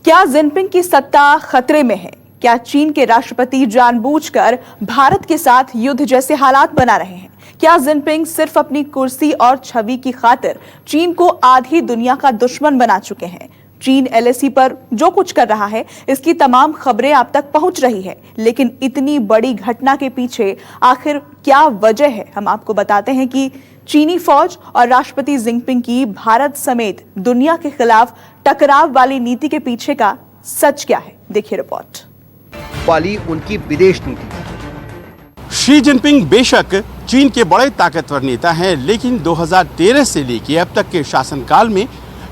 क्या जिनपिंग की सत्ता खतरे में है? क्या चीन के राष्ट्रपति जानबूझकर भारत के साथ युद्ध जैसे हालात बना रहे हैं? क्या जिनपिंग सिर्फ अपनी कुर्सी और छवि की खातिर चीन को आधी दुनिया का दुश्मन बना चुके हैं? चीन एलएसी पर जो कुछ कर रहा है, इसकी तमाम खबरें आप तक पहुंच रही है, लेकिन इतनी बड़ी घटना के पीछे आखिर क्या वजह है? हम आपको बताते हैं कि चीनी फौज और राष्ट्रपति जिनपिंग की भारत समेत दुनिया के खिलाफ टकराव वाली नीति के पीछे का सच क्या है। देखिए रिपोर्ट। वाली उनकी विदेश नीति। शी जिनपिंग बेशक चीन के बड़े ताकतवर नेता हैं, लेकिन 2013 से लेकर अब तक के शासनकाल में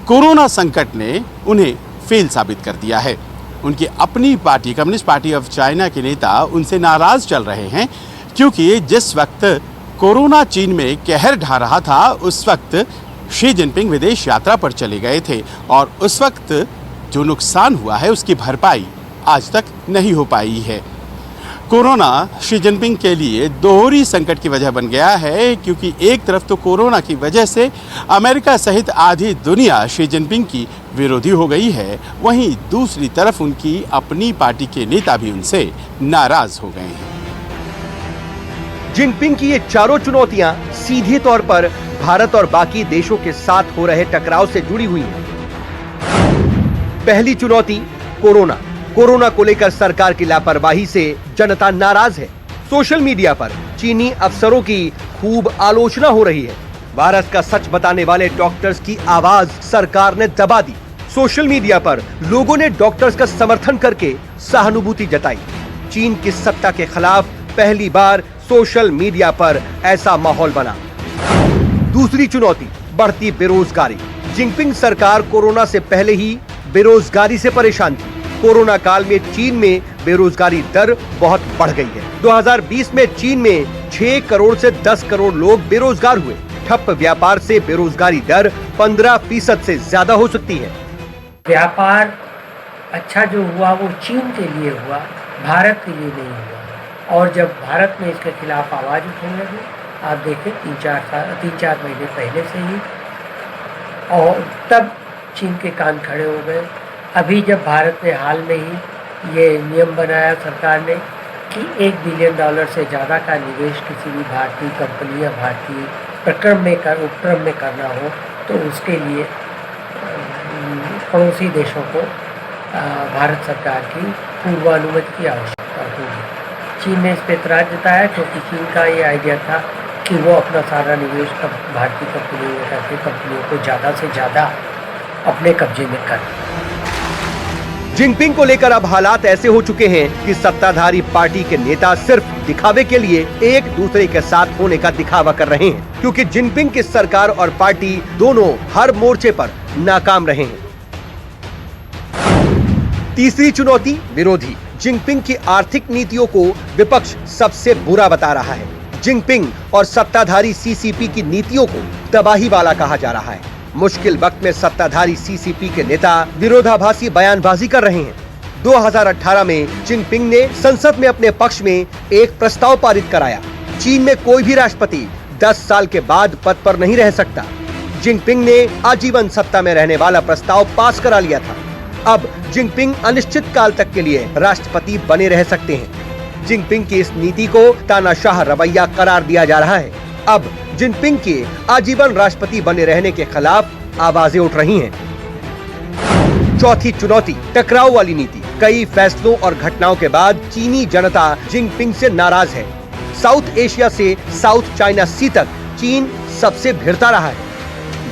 कोरोना संकट ने उन्हें फेल साबित कर दिया है। उनकी अपनी party communist party of China के नेता उनसे नाराज चल रहे हैं, क्योंकि जिस वक्त कोरोना चीन में कहर ढा रहा था, उस वक्त शी जिनपिंग विदेश यात्रा पर चले गए थे और उस वक्त जो नुकसान हुआ है उसकी भरपाई आज तक नहीं हो पाई है। कोरोना शी जिनपिंग के लिए दोहरी संकट की वजह बन गया है, क्योंकि एक तरफ तो कोरोना की वजह से अमेरिका सहित आधी दुनिया शी जिनपिंग की विरोधी हो गई है, वहीं दूसरी तरफ उनकी अपनी पार्टी के नेता भी उनसे नाराज हो गए हैं। जिनपिंग की ये चारों चुनौतियां सीधे तौर पर भारत और बाकी देशों के साथ हो रहे टकराव से जुड़ी हुई हैं। पहली चुनौती कोरोना। कोरोना को लेकर सरकार की लापरवाही से जनता नाराज है। सोशल मीडिया पर चीनी अफसरों की खूब आलोचना हो रही है। वायरस का सच बताने वाले डॉक्टर्स की आवाज सरकार ने दबा दी। सोशल मीडिया पर लोगों ने डॉक्टर्स का समर्थन करके सहानुभूति जताई। चीन की सत्ता के खिलाफ पहली बार सोशल मीडिया पर ऐसा माहौल बना। दूसरी चुनौती बढ़ती बेरोजगारी। जिनपिंग सरकार कोरोना से पहले ही बेरोजगारी से परेशान थी। कोरोना काल में चीन में बेरोजगारी दर बहुत बढ़ गई है। 2020 में चीन में 6 करोड़ से 10 करोड़ लोग बेरोजगार हुए। ठप व्यापार से बेरोजगारी दर 15% से ज्यादा हो सकती है। व्यापार अच्छा जो हुआ वो चीन के लिए हुआ, भारत के लिए नहीं हुआ। और जब भारत में इसके खिलाफ आवाज उठने लगी, आप देखें 3-4 महीने पहले से ही, और तब चीन के कान खड़े हो गए। अभी जब भारत ने हाल में ही ये नियम बनाया सरकार ने कि $1 बिलियन से ज़्यादा का निवेश किसी भी भारतीय कंपनी या भारतीय उपक्रम में करना हो, तो उसके लिए पड़ोसी देशों को भारत सरकार की पूर्वानुमति की आवश्यकता होगी। चीन ने इस पर एतराज़ जताया, क्योंकि चीन का ये आइडिया था कि वो अपना सारा निवेश भारतीय कंपनियों को ज़्यादा से ज़्यादा अपने कब्जे में कर। जिनपिंग को लेकर अब हालात ऐसे हो चुके हैं कि सत्ताधारी पार्टी के नेता सिर्फ दिखावे के लिए एक दूसरे के साथ होने का दिखावा कर रहे हैं, क्योंकि जिनपिंग की सरकार और पार्टी दोनों हर मोर्चे पर नाकाम रहे हैं। तीसरी चुनौती विरोधी। जिनपिंग की आर्थिक नीतियों को विपक्ष सबसे बुरा बता रहा है। जिनपिंग और सत्ताधारी सीसीपी की नीतियों को तबाही वाला कहा जा रहा है। मुश्किल वक्त में सत्ताधारी सीसीपी के नेता विरोधाभासी बयानबाजी कर रहे हैं। 2018 में जिनपिंग ने संसद में अपने पक्ष में एक प्रस्ताव पारित कराया। चीन में कोई भी राष्ट्रपति 10 साल के बाद पद पर नहीं रह सकता। जिनपिंग ने आजीवन सत्ता में रहने वाला प्रस्ताव पास करा लिया था। अब जिनपिंग अनिश्चित काल तक के लिए राष्ट्रपति बने रह सकते हैं। जिनपिंग की इस नीति को तानाशाह रवैया करार दिया जा रहा है। अब जिनपिंग के आजीवन राष्ट्रपति बने रहने के खिलाफ आवाजें उठ रही हैं। चौथी चुनौती टकराव वाली नीति। कई फैसलों और घटनाओं के बाद चीनी जनता जिनपिंग से नाराज है। साउथ एशिया से साउथ चाइना सी तक चीन सबसे भिड़ता रहा है।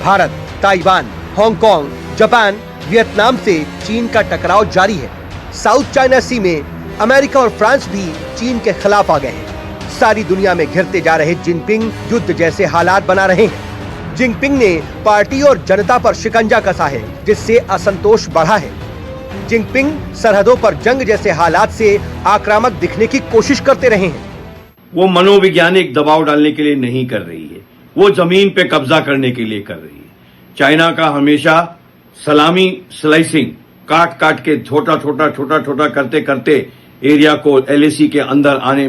Bharat, Taiwan, Hong Kong, Japan, Vietnam से चीन का टकराव जारी है। साउथ चाइना सी में अमेरिका और फ्रांस भी चीन के खिलाफ आ गए हैं। सारी दुनिया में घिरते जा रहे जिनपिंग युद्ध जैसे हालात बना रहे हैं। जिनपिंग ने पार्टी और जनता पर शिकंजा कसा है, जिससे असंतोष बढ़ा है। जिनपिंग सरहदों पर जंग जैसे हालात से आक्रामक दिखने की कोशिश करते रहे हैं। वो मनोवैज्ञानिक दबाव डालने के लिए नहीं कर रही है, वो जमीन पे कब्जा करने के लिए कर रही है। चाइना का हमेशा सलामी स्लाइसिंग, काट काट के छोटा करते करते एरिया को एलएसी के अंदर आने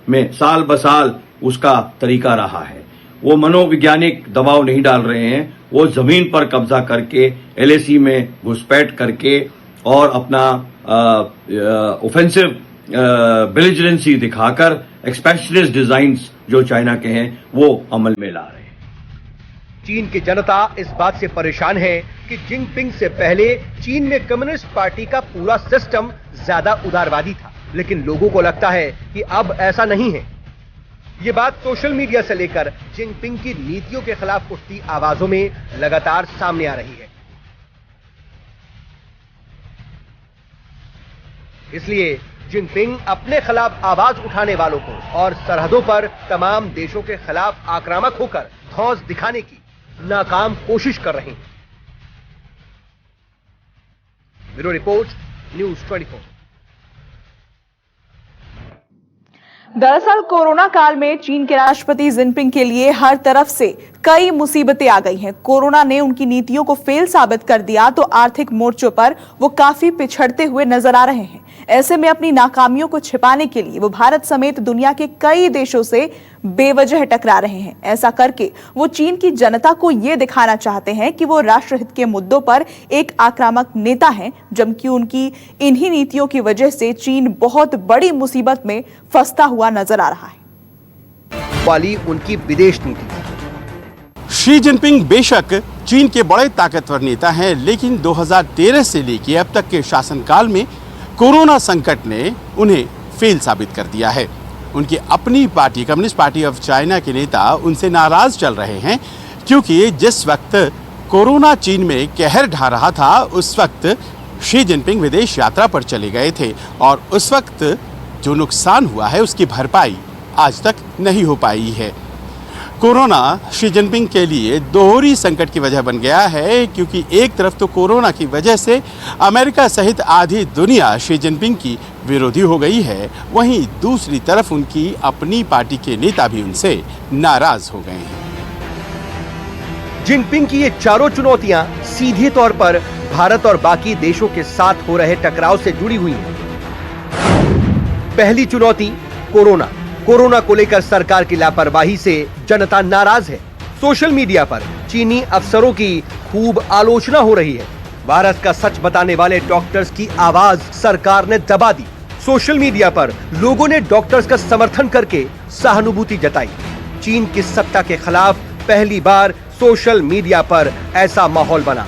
में साल ब साल उसका तरीका रहा है। वो मनोवैज्ञानिक दबाव नहीं डाल रहे हैं, वो जमीन पर कब्जा करके एलएसी में घुसपैठ करके और अपना ऑफेंसिव बेलिजरेंसी दिखाकर एक्सपेंशनिस्ट डिजाइन्स जो चाइना के हैं वो अमल में ला रहे हैं। चीन की जनता इस बात से परेशान है कि जिनपिंग से पहले चीन में कम्युनिस्ट पार्टी का पूरा सिस्टम ज्यादा उदारवादी था, लेकिन लोगों को लगता है कि अब ऐसा नहीं है। ये बात सोशल मीडिया से लेकर जिनपिंग की नीतियों के खिलाफ उठती आवाजों में लगातार सामने आ रही है। इसलिए जिनपिंग अपने खिलाफ आवाज उठाने वालों को और सरहदों पर तमाम देशों के खिलाफ आक्रामक होकर धौंस दिखाने की नाकाम कोशिश कर रहे हैं। Bureau report, news 24। दरअसल कोरोना काल में चीन के राष्ट्रपति जिनपिंग के लिए हर तरफ से कई मुसीबतें आ गई हैं। कोरोना ने उनकी नीतियों को फेल साबित कर दिया तो आर्थिक मोर्चों पर वो काफी पिछड़ते हुए नजर आ रहे हैं। ऐसे में अपनी नाकामियों को छिपाने के लिए वो भारत समेत दुनिया के कई देशों से बेवजह टकरा रहे हैं। ऐसा करके वो चीन की जनता को ये दिखाना चाहते हैं कि वो राष्ट्रहित के मुद्दों पर एक आक्रामक नेता हैं, जबकि उनकी इन्हीं नीतियों की वजह से चीन बहुत बड़ी मुसीबत में फंसता हुआ नजर आ रहा है। वाली उनकी विदेश नीति। शी जिनपिंग बेशक चीन के बड़े ताकतवर नेता हैं, लेकिन 2013 से लेकर अब तक के शासनकाल में कोरोना संकट ने उन्हें फेल साबित कर दिया है। उनकी अपनी party communist party of China के नेता उनसे नाराज चल रहे हैं, क्योंकि जिस वक्त कोरोना चीन में कहर ढा रहा था उस वक्त शी जिनपिंग विदेश यात्रा पर चले गए थे और उस वक्त जो नुकसान हुआ है उसकी भरपाई आज तक नहीं हो पाई है। कोरोना शी जिनपिंग के लिए दोहरी संकट की वजह बन गया है, क्योंकि एक तरफ तो कोरोना की वजह से अमेरिका सहित आधी दुनिया शी जिनपिंग की विरोधी हो गई है, वहीं दूसरी तरफ उनकी अपनी पार्टी के नेता भी उनसे नाराज हो गए हैं। जिनपिंग की ये चारों चुनौतियां सीधे तौर पर भारत और बाकी देशों के साथ हो रहे टकराव से जुड़ी हुई हैं। पहली चुनौती कोरोना। कोरोना को लेकर सरकार की लापरवाही से जनता नाराज है। सोशल मीडिया पर चीनी अफसरों की खूब आलोचना हो रही है। भारत का सच बताने वाले डॉक्टर्स की आवाज सरकार ने दबा दी। सोशल मीडिया पर लोगों ने डॉक्टर्स का समर्थन करके सहानुभूति जताई। चीन की सत्ता के खिलाफ पहली बार सोशल मीडिया पर ऐसा माहौल बना।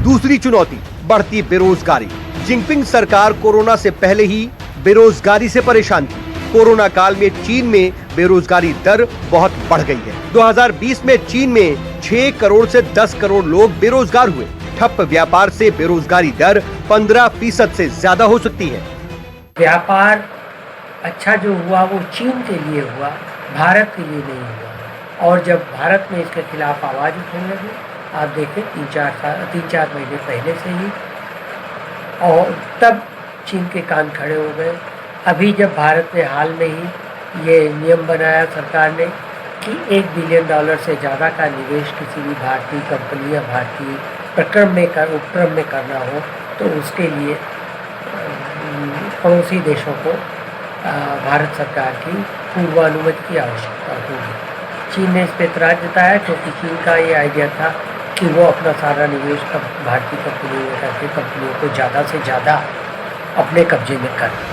दूसरी चुनौती बढ़ती बेरोजगारी। जिनपिंग सरकार कोरोना से पहले ही बेरोजगारी से परेशान थी। कोरोना काल में चीन में बेरोजगारी दर बहुत बढ़ गई है। 2020 में चीन में 6 करोड़ से 10 करोड़ लोग बेरोजगार हुए। ठप व्यापार से बेरोजगारी दर 15% से ज्यादा हो सकती है। व्यापार अच्छा जो हुआ वो चीन के लिए हुआ, भारत के लिए नहीं हुआ। और जब भारत में इसके खिलाफ आवाज उठने लगी, आप देखें 3-4 महीने पहले से ही, और तब चीन के कान खड़े हो गए। अभी जब भारत ने हाल में ही ये नियम बनाया सरकार ने कि $1 बिलियन से ज़्यादा का निवेश किसी भी भारतीय कंपनी या भारतीय उपक्रम में करना हो तो उसके लिए पड़ोसी देशों को भारत सरकार की पूर्वानुमति की आवश्यकता होगी। चीन ने इस पर एतराज़ जताया, क्योंकि चीन का ये आइडिया था कि वो अपना सारा निवेश भारतीय कंपनियों में करके कंपनियों को ज़्यादा से ज़्यादा अपने कब्जे में कर।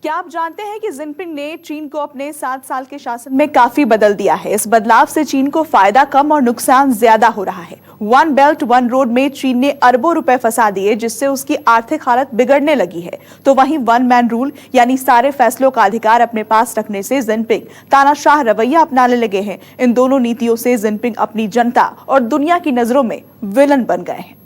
क्या आप जानते हैं कि जिनपिंग ने चीन को अपने 7 साल के शासन में काफी बदल दिया है। इस बदलाव से चीन को फायदा कम और नुकसान ज्यादा हो रहा है। वन बेल्ट वन रोड में चीन ने अरबों रुपए फंसा दिए, जिससे उसकी आर्थिक हालत बिगड़ने लगी है। तो वहीं वन मैन रूल यानी सारे फैसलों का अधिकार अपने पास रखने से जिनपिंग तानाशाह रवैया अपनाने लगे हैं। इन दोनों नीतियों से जिनपिंग अपनी जनता और दुनिया की नजरों में विलन बन गए हैं।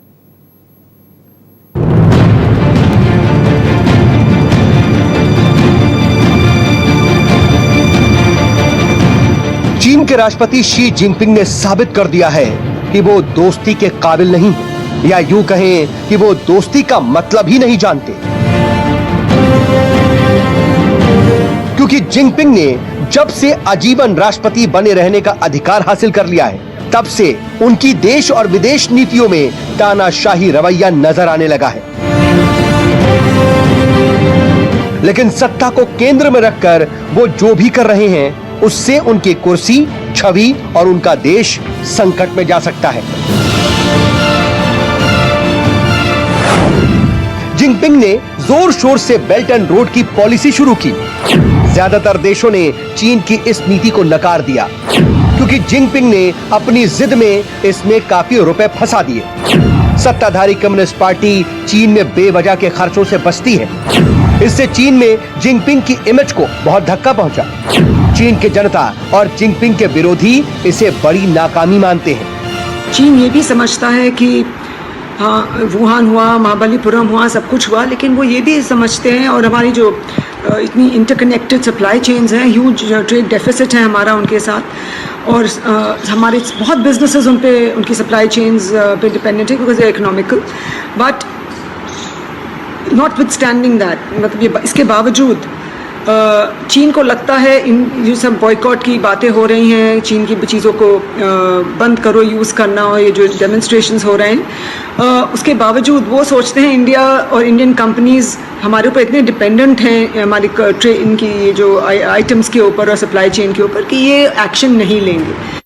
चीन के राष्ट्रपति शी जिनपिंग ने साबित कर दिया है कि वो दोस्ती के काबिल नहीं है, या यूं कहें कि वो दोस्ती का मतलब ही नहीं जानते। क्योंकि जिनपिंग ने जब से आजीवन राष्ट्रपति बने रहने का अधिकार हासिल कर लिया है, तब से उनकी देश और विदेश नीतियों में तानाशाही रवैया नजर आने लगा है। लेकिन सत्ता को केंद्र में रखकर वो जो भी कर रहे हैं, उससे उनकी कुर्सी, छवि और उनका देश संकट में जा सकता है। जिनपिंग ने जोर शोर से बेल्ट एंड रोड की पॉलिसी शुरू की। ज्यादातर देशों ने चीन की इस नीति को नकार दिया क्योंकि जिनपिंग ने अपनी जिद में इसमें काफी रुपए फंसा दिए। सत्ताधारी कम्युनिस्ट पार्टी चीन में बेवजह के खर्चों से बचती है। इससे चीन में जिनपिंग की इमेज को बहुत धक्का पहुंचा। चीन की जनता और जिनपिंग के विरोधी इसे बड़ी नाकामी मानते हैं। चीन ये भी समझता है कि हाँ, वुहान हुआ, महाबलीपुरम हुआ, सब कुछ हुआ, लेकिन वो ये भी समझते हैं, और हमारी जो इतनी इंटरकनेक्टेड सप्लाई चेन्स हैं, ह्यूज ट्रेड डेफिसिट है हमारा उनके साथ, और हमारे बहुत बिजनेसेस उन पे, उनकी सप्लाई चेन्स पे डिपेंडेंट है because economical. But not with standing that, मतलब ये इसके बावजूद चीन को लगता है इन ये सब बॉयकॉट की बातें हो रही हैं, चीन की चीज़ों को बंद करो यूज़ करना, और ये जो डेमोन्स्ट्रेशंस हो रहे हैं, उसके बावजूद वो सोचते हैं इंडिया और इंडियन कंपनीज़ हमारे ऊपर इतने डिपेंडेंट हैं, हमारी इनकी ये जो आइटम्स के ऊपर और सप्लाई चेन के ऊपर, कि ये एक्शन नहीं लेंगे।